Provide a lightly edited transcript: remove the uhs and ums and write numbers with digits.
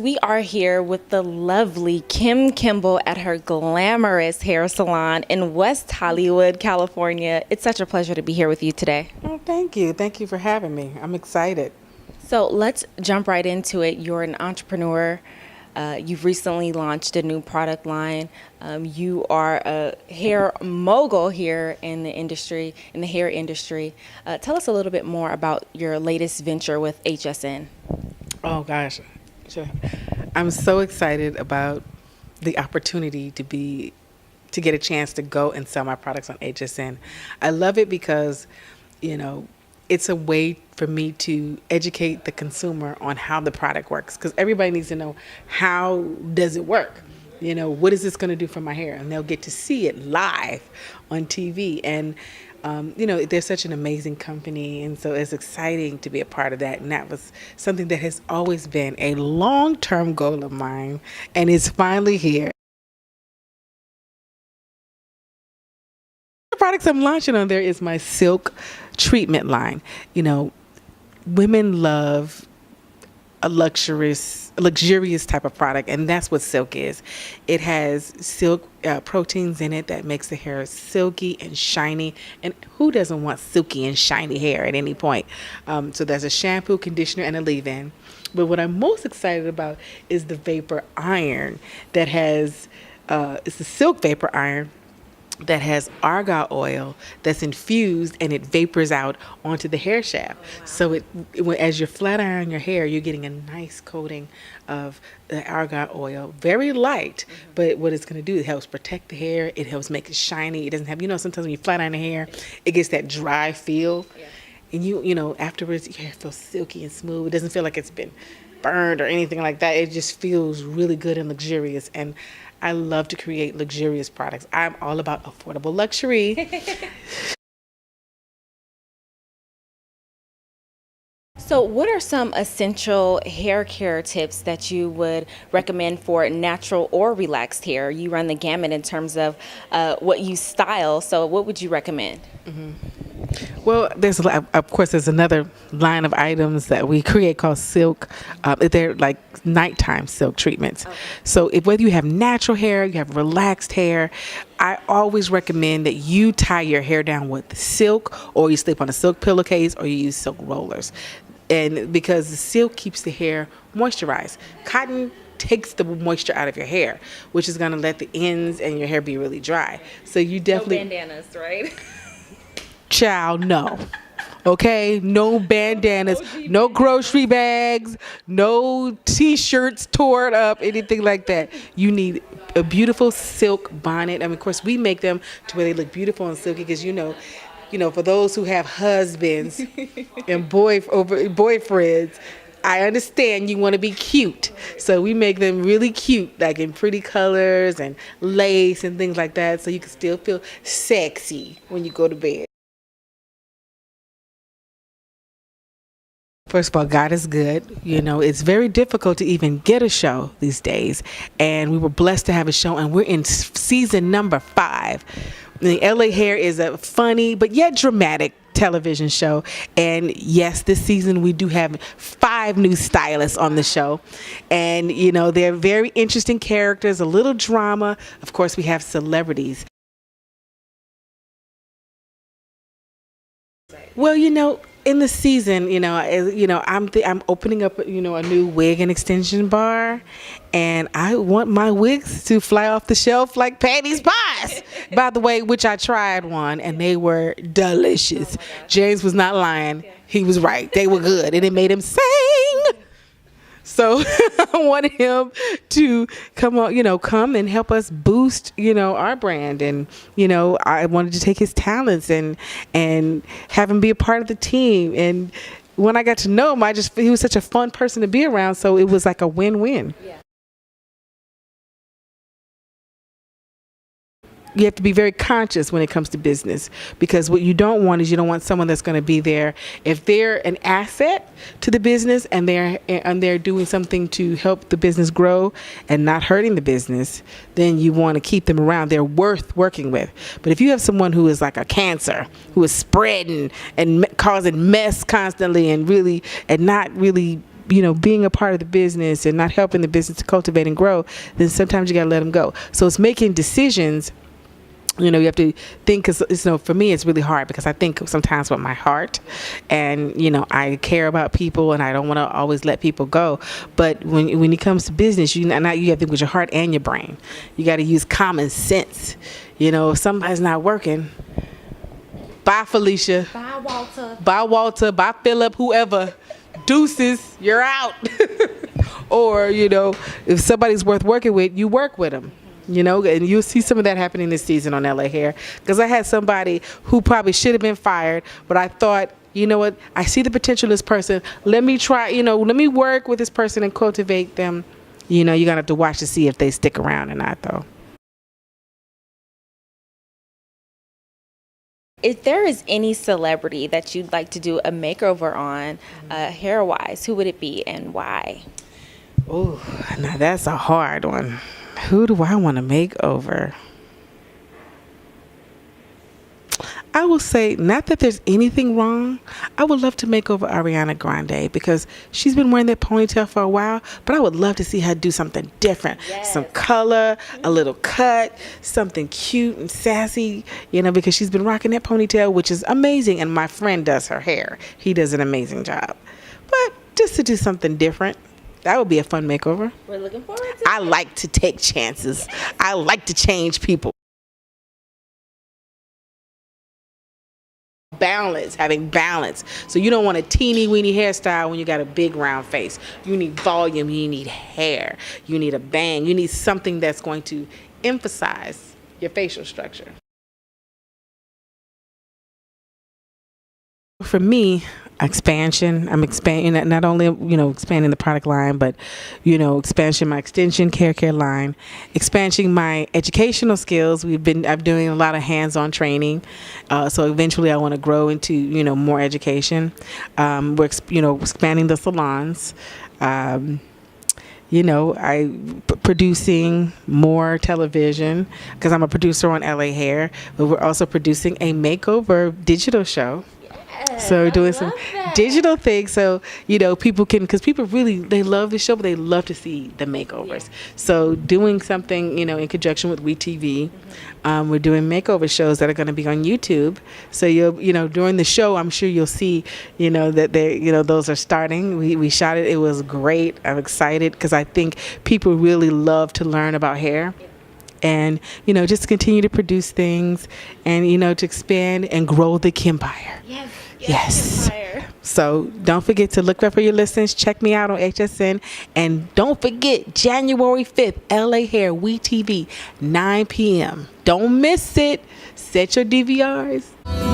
we are here with the lovely Kim Kimble at her glamorous hair salon in West Hollywood, California. It's such a pleasure to be here with you today. Oh, thank you. Thank you for having me. I'm excited. So let's jump right into it. You're an entrepreneur. You've recently launched a new product line. You are a hair mogul here in the industry, in the hair industry. Tell us a little bit more about your latest venture with HSN. Oh gosh, I'm so excited about the opportunity to get a chance to go and sell my products on HSN. I love it because, it's a way for me to educate the consumer on how the product works, because everybody needs to know, how does it work? What is this going to do for my hair? And they'll get to see it live on TV. And they're such an amazing company, and so it's exciting to be a part of that. And that was something that has always been a long-term goal of mine, and it's finally here. The products I'm launching on there is my silk treatment line. Women love a luxurious type of product, and that's what silk is. It has silk proteins in it that makes the hair silky and shiny, and who doesn't want silky and shiny hair at any point? So there's a shampoo, conditioner, and a leave-in. But what I'm most excited about is the vapor iron that has it's a silk vapor iron that has argan oil that's infused, and it vapors out onto the hair shaft. So as you flat iron your hair, you're getting a nice coating of the argan oil, very light. But what it's going to do, it helps protect the hair. It helps make it shiny. It doesn't have, sometimes when you flat iron the hair, it gets that dry feel. And afterwards, your hair feels silky and smooth. It doesn't feel like it's been burned or anything like that. It just feels really good and luxurious. And I love to create luxurious products. I'm all about affordable luxury. So what are some essential hair care tips that you would recommend for natural or relaxed hair? You run the gamut in terms of what you style. So what would you recommend? Well, there's another line of items that we create called silk. They're like nighttime silk treatments. Okay. So whether you have natural hair, you have relaxed hair, I always recommend that you tie your hair down with silk, or you sleep on a silk pillowcase, or you use silk rollers. And because the silk keeps the hair moisturized. Cotton takes the moisture out of your hair, which is going to let the ends and your hair be really dry. So you definitely... No bandanas, right? Child, no. Okay, no bandanas, no grocery bags, no t-shirts tore up, anything like that. You need a beautiful silk bonnet. Of course, we make them to where they look beautiful and silky, because for those who have husbands and boyfriends, I understand you want to be cute. So we make them really cute, like in pretty colors and lace and things like that, so you can still feel sexy when you go to bed. First of all, God is good. It's very difficult to even get a show these days. And we were blessed to have a show, and we're in season number 5. The LA Hair is a funny but yet dramatic television show. And yes, this season we do have 5 new stylists on the show. And, they're very interesting characters, a little drama. Of course, we have celebrities. Well, in the season, I'm opening up, a new wig and extension bar, and I want my wigs to fly off the shelf like Patty's Pies. By the way, which I tried one, and they were delicious. James was not lying; he was right. They were good, and it made him sing. So I wanted him to come and help us boost, our brand. And, I wanted to take his talents and have him be a part of the team. And when I got to know him, he was such a fun person to be around. So it was like a win-win. Yeah. You have to be very conscious when it comes to business, because what you don't want is, you don't want someone that's going to be there. If they're an asset to the business and they're doing something to help the business grow and not hurting the business, then you want to keep them around. They're worth working with. But if you have someone who is like a cancer, who is spreading and causing mess constantly and not really being a part of the business and not helping the business to cultivate and grow, then sometimes you got to let them go. So it's making decisions. You have to think, because for me it's really hard, because I think sometimes with my heart, and I care about people and I don't want to always let people go. But when it comes to business, you have to think with your heart and your brain. You got to use common sense. If somebody's not working, bye Felicia, bye Walter, bye Philip, whoever, deuces, you're out. Or if somebody's worth working with, you work with them. And you'll see some of that happening this season on LA Hair, because I had somebody who probably should have been fired, but I thought, what, I see the potential in this person. Let me try, let me work with this person and cultivate them. You're going to have to watch to see if they stick around or not, though. If there is any celebrity that you'd like to do a makeover on, hair-wise, who would it be and why? Oh, now that's a hard one. Who do I want to make over? I will say, not that there's anything wrong. I would love to make over Ariana Grande, because she's been wearing that ponytail for a while, but I would love to see her do something different. Yes. Some color, a little cut, something cute and sassy, because she's been rocking that ponytail, which is amazing. And my friend does her hair. He does an amazing job. But just to do something different, that would be a fun makeover. We're looking forward to it. I like to take chances. Yes. I like to change people. Having balance. So you don't want a teeny weeny hairstyle when you got a big round face. You need volume, you need hair, you need a bang, you need something that's going to emphasize your facial structure. For me, expansion. I'm expanding, not only expanding the product line, but expansion my extension care line, expanding my educational skills. I'm doing a lot of hands-on training, so eventually I want to grow into more education. We're expanding the salons. Producing more television, because I'm a producer on LA Hair, but we're also producing a makeover digital show. So we're doing some digital things, so people can, because people really, they love the show, but they love to see the makeovers. So doing something in conjunction with WeTV, we're doing makeover shows that are going to be on YouTube. So during the show, I'm sure you'll see that they those are starting. We shot it. It was great. I'm excited, because I think people really love to learn about hair. And just continue to produce things, and to expand and grow the Kim-pire. Yes. Kim-pire. So don't forget to look up for your listings. Check me out on HSN, and don't forget January 5th, LA Hair WeTV, 9 p.m. Don't miss it. Set your DVRs.